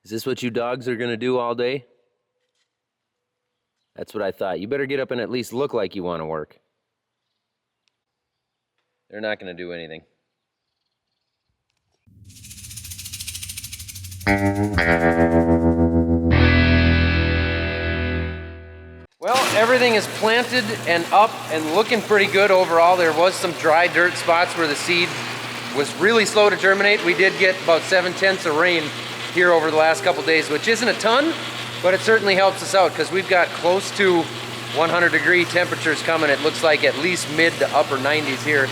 Is this what you dogs are gonna do all day? That's what I thought. You better get up and at least look like you want to work. They're not gonna do anything. Well, everything is planted and up and looking pretty good overall. There was some dry dirt spots where the seed was really slow to germinate. We did get about 7/10 of rain here over the last couple days, which isn't a ton, but it certainly helps us out because we've got close to 100-degree temperatures coming. It looks like at least mid to upper 90s here.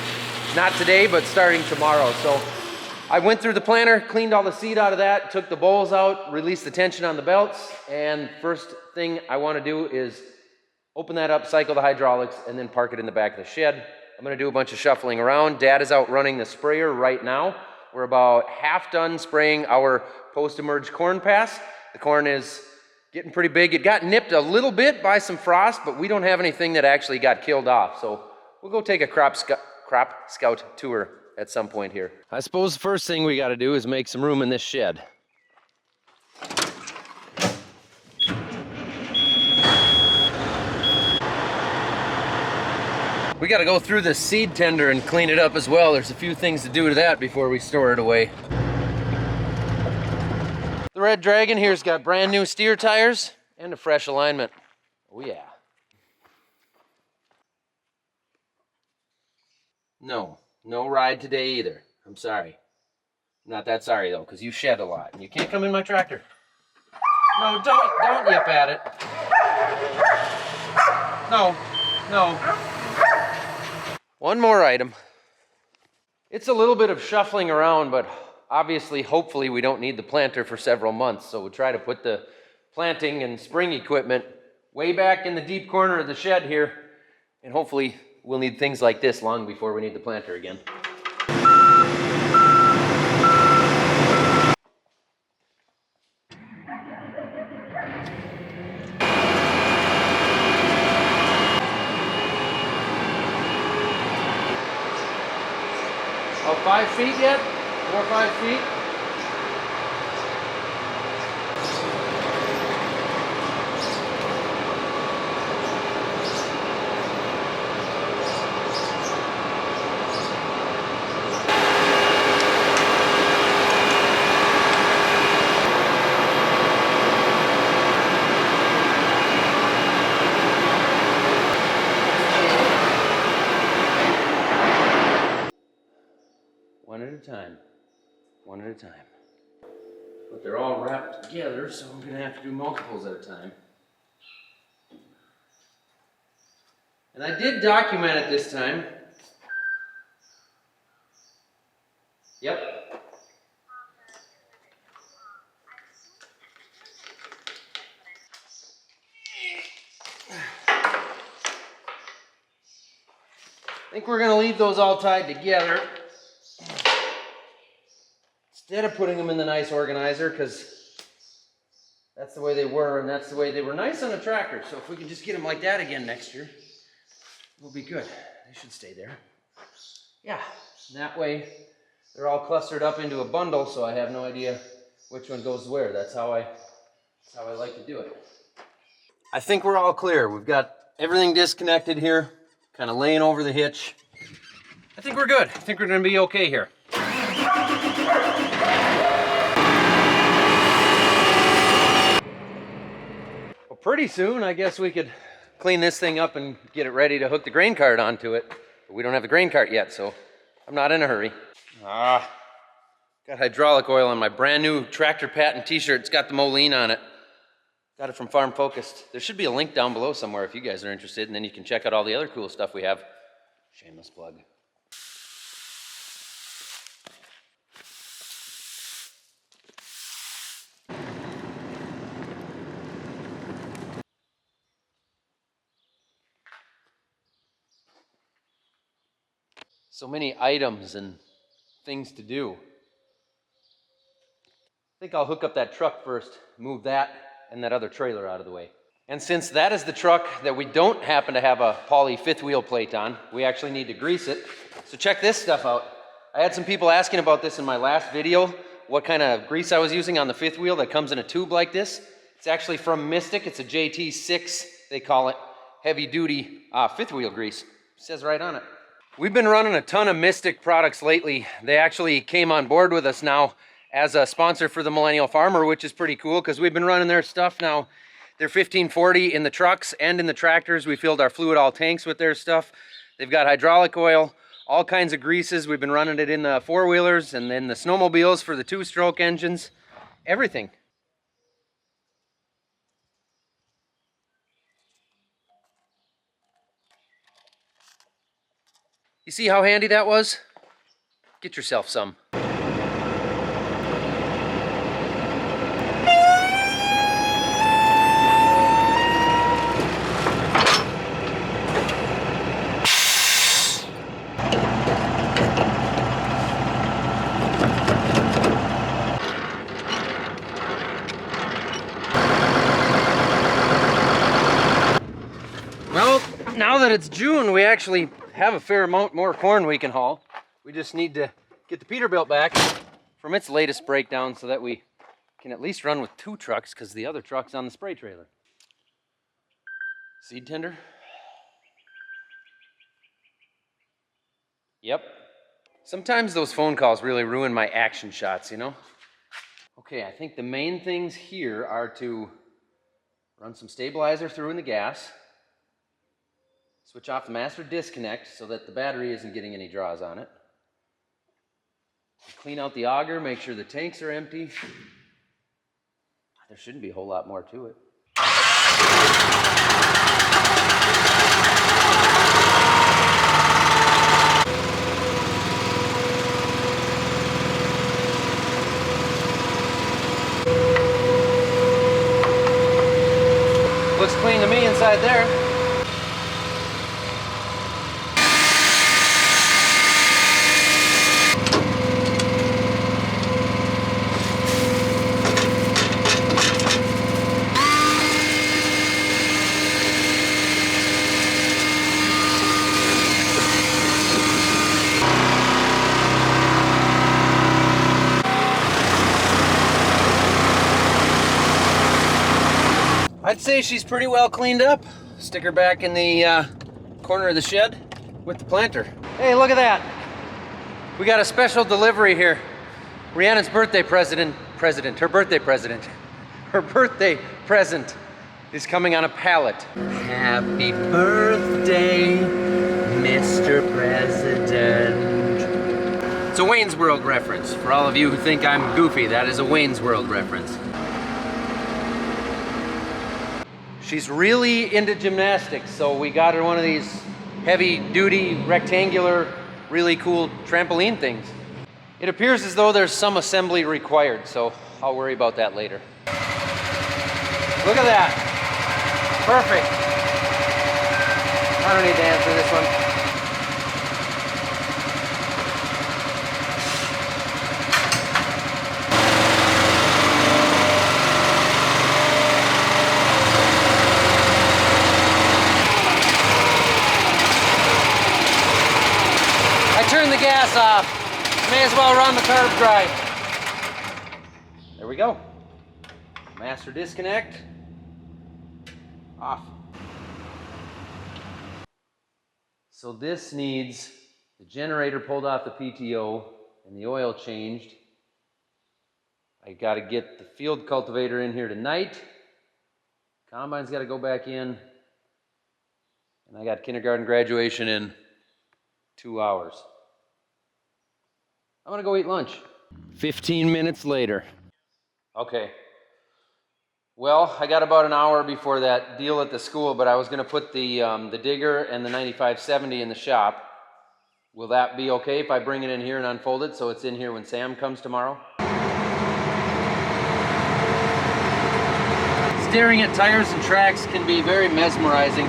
Not today, but starting tomorrow. So I went through the planter, cleaned all the seed out of that, took the bowls out, released the tension on the belts, and first thing I want to do is open that up, cycle the hydraulics, and then park it in the back of the shed. I'm gonna do a bunch of shuffling around. Dad is out running the sprayer right now. We're about half done spraying our post-emerge corn pass. The corn is getting pretty big. It got nipped a little bit by some frost, but we don't have anything that actually got killed off. So we'll go take a crop scout tour at some point here. I suppose the first thing we gotta do is make some room in this shed. We got to go through the seed tender and clean it up as well. There's a few things to do to that before we store it away. The Red Dragon here's got brand new steer tires and a fresh alignment. Oh yeah. No ride today either. I'm sorry. Not that sorry though, because you shed a lot and you can't come in my tractor. No, don't yip at it. No. One more item. It's a little bit of shuffling around, but obviously, hopefully, we don't need the planter for several months. So we'll try to put the planting and spring equipment way back in the deep corner of the shed here. And hopefully, we'll need things like this long before we need the planter again. About 5 feet yet? 4 or 5 feet? One at a time. But they're all wrapped together, so I'm gonna have to do multiples at a time. And I did document it this time. Yep. I think we're gonna leave those all tied together instead of putting them in the nice organizer, because that's the way they were, and that's the way they were nice on a tractor. So if we can just get them like that again next year, we'll be good. They should stay there. Yeah, and that way they're all clustered up into a bundle, so I have no idea which one goes where. That's how I like to do it. I think we're all clear. We've got everything disconnected here, kind of laying over the hitch. I think we're good. I think we're gonna be okay here. Well, pretty soon, I guess we could clean this thing up and get it ready to hook the grain cart onto it. But we don't have the grain cart yet, so I'm not in a hurry. Got hydraulic oil on my brand new Tractor Patent t-shirt. It's got the Moline on it. Got it from Farm Focused. There should be a link down below somewhere if you guys are interested, and then you can check out all the other cool stuff we have. Shameless plug. So many items and things to do. I think I'll hook up that truck first, move that and that other trailer out of the way. And since that is the truck that we don't happen to have a poly fifth wheel plate on, we actually need to grease it. So check this stuff out. I had some people asking about this in my last video. what kind of grease I was using on the fifth wheel that comes in a tube like this. It's actually from Mystik. It's a JT6, they call it, heavy duty fifth wheel grease. It says right on it. We've been running a ton of Mystik products lately. They actually came on board with us now as a sponsor for the Millennial Farmer, which is pretty cool because we've been running their stuff now. They're 1540 in the trucks and in the tractors. We filled our fluid all tanks with their stuff. They've got hydraulic oil, all kinds of greases. We've been running it in the four-wheelers and then the snowmobiles for the two-stroke engines, everything. You see how handy that was? Get yourself some. Well, now that it's June, we actually have a fair amount more corn we can haul. We just need to get the Peterbilt back from its latest breakdown so that we can at least run with 2 trucks because the other truck's on the spray trailer. Seed tender? Yep. Sometimes those phone calls really ruin my action shots, you know? Okay, I think the main things here are to run some stabilizer through in the gas, switch off the master disconnect so that the battery isn't getting any draws on it. Clean out the auger, make sure the tanks are empty. There shouldn't be a whole lot more to it. Looks clean to me inside there. I'd say she's pretty well cleaned up. Stick her back in the corner of the shed with the planter. Hey, look at that. We got a special delivery here. Rhiannon's birthday her birthday present is coming on a pallet. Happy birthday, Mr. President. It's a Wayne's World reference. For all of you who think I'm goofy, that is a Wayne's World reference. She's really into gymnastics, so we got her one of these heavy-duty, rectangular, really cool trampoline things. It appears as though there's some assembly required, so I'll worry about that later. Look at that. Perfect. I don't need to answer this one. Turn the gas off. May as well run the curb drive. There we go. Master disconnect. Off. So this needs the generator pulled off the PTO and the oil changed. I got to get the field cultivator in here tonight. Combine's got to go back in. And I got kindergarten graduation in 2 hours. I'm gonna go eat lunch. 15 minutes later. Okay. Well, I got about an hour before that deal at the school, but I was gonna put the digger and the 9570 in the shop. Will that be okay if I bring it in here and unfold it so it's in here when Sam comes tomorrow? Staring at tires and tracks can be very mesmerizing.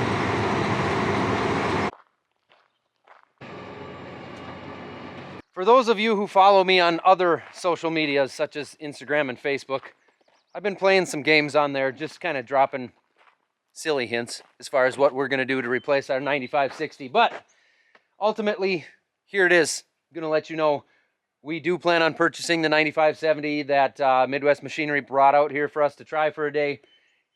For those of you who follow me on other social medias such as Instagram and Facebook, I've been playing some games on there, just kind of dropping silly hints as far as what we're going to do to replace our 9560. But ultimately, here it is. I'm going to let you know We do plan on purchasing the 9570 that Midwest Machinery brought out here for us to try for a day.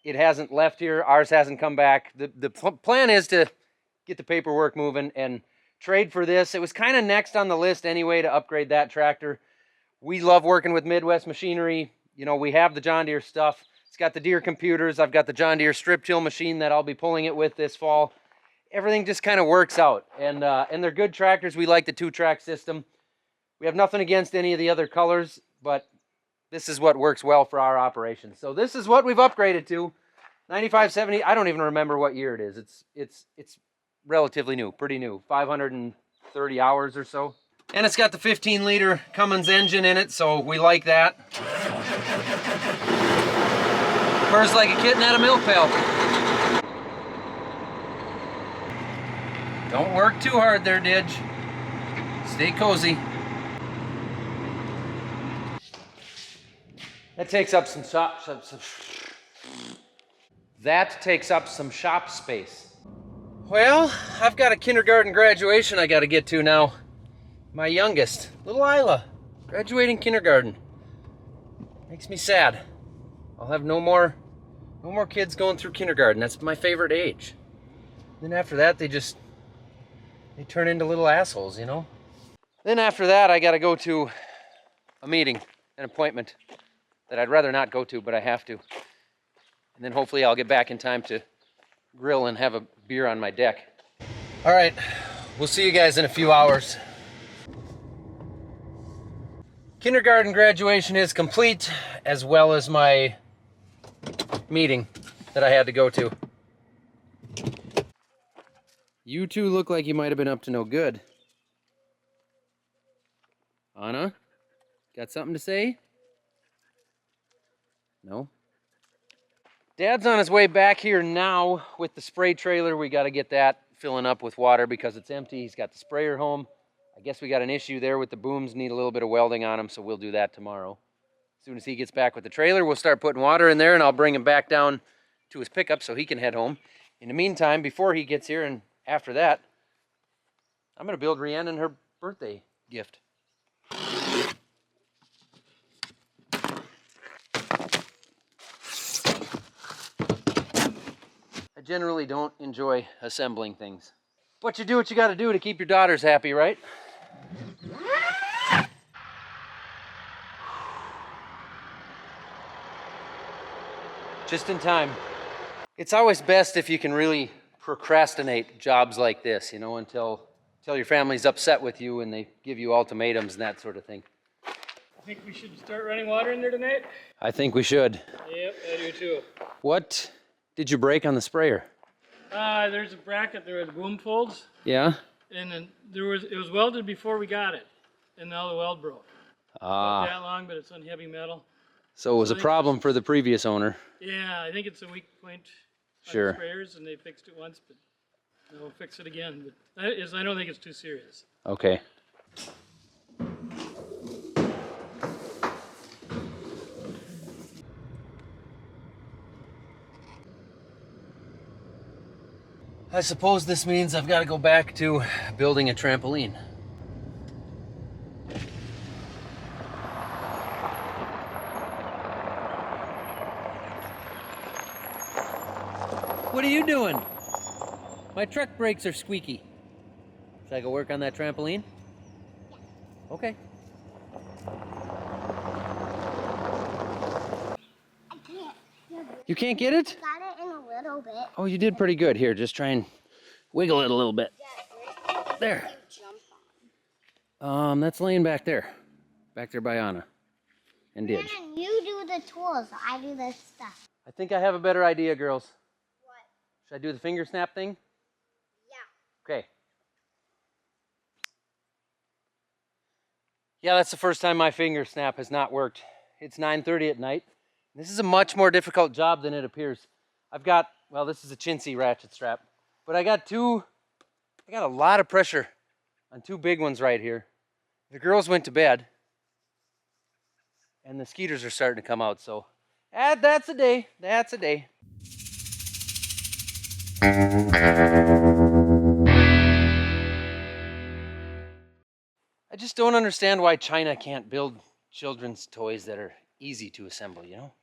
It hasn't left here. Ours hasn't come back. The plan is to get the paperwork moving and trade for this. It was kind of next on the list anyway to upgrade that tractor. We love working with Midwest Machinery. You know, we have the John Deere stuff. It's got the Deere computers. I've got the John Deere strip till machine that I'll be pulling it with this fall. Everything just kind of works out. And they're good tractors. We like the 2-track system. We have nothing against any of the other colors, but this is what works well for our operation. So this is what we've upgraded to. 9570. I don't even remember what year it is. It's relatively new, pretty new. 530 hours or so. And it's got the 15-liter Cummins engine in it, so we like that. Purrs like a kitten at a milk pail. Don't work too hard there, Didge. Stay cozy. That takes up some shop space. Well, I've got a kindergarten graduation I got to get to now. My youngest, little Isla, graduating kindergarten. Makes me sad. I'll have no more kids going through kindergarten. That's my favorite age. Then after that, they turn into little assholes, you know? Then after that, I got to go to a meeting, an appointment that I'd rather not go to, but I have to. And then hopefully I'll get back in time to grill and have a beer on my deck. All right, we'll see you guys in a few hours. Kindergarten graduation is complete, as well as my meeting that I had to go to. You two look like you might have been up to no good. Anna, got something to say? No? Dad's on his way back here now with the spray trailer. We got to get that filling up with water because it's empty. He's got the sprayer home. I guess we got an issue there with the booms, need a little bit of welding on them, so we'll do that tomorrow. As soon as he gets back with the trailer, we'll start putting water in there, and I'll bring him back down to his pickup so he can head home. In the meantime, before he gets here and after that, I'm going to build Rhiannon her birthday gift. I generally don't enjoy assembling things. But you do what you got to do to keep your daughters happy, right? Just in time. It's always best if you can really procrastinate jobs like this, you know, until your family's upset with you and they give you ultimatums and that sort of thing. I think we should start running water in there tonight? I think we should. Yep, I do too. What did you break on the sprayer? There's a bracket there with boom folds. Yeah? And then it was welded before we got it. And now the weld broke. Not that long, but it's on heavy metal. So it was a problem for the previous owner. Yeah, I think it's a weak point on Sure. the sprayers, and they fixed it once, but they'll fix it again. But I don't think it's too serious. Okay. I suppose this means I've got to go back to building a trampoline. What are you doing? My truck brakes are squeaky. Should I go work on that trampoline? Okay. I can't. You can't get it? Got it in a little bit. Oh, you did pretty good. Here, just try and wiggle it a little bit. There. That's laying back there. Back there by Anna. And Didge. Man, you do the tools. I do the stuff. I think I have a better idea, girls. What? Should I do the finger snap thing? Yeah. Okay. Yeah, that's the first time my finger snap has not worked. It's 9:30 at night. This is a much more difficult job than it appears. I've got, well, this is a chintzy ratchet strap, but I got a lot of pressure on two big ones right here. The girls went to bed, and the skeeters are starting to come out, so that's a day. That's a day. I just don't understand why China can't build children's toys that are easy to assemble, you know?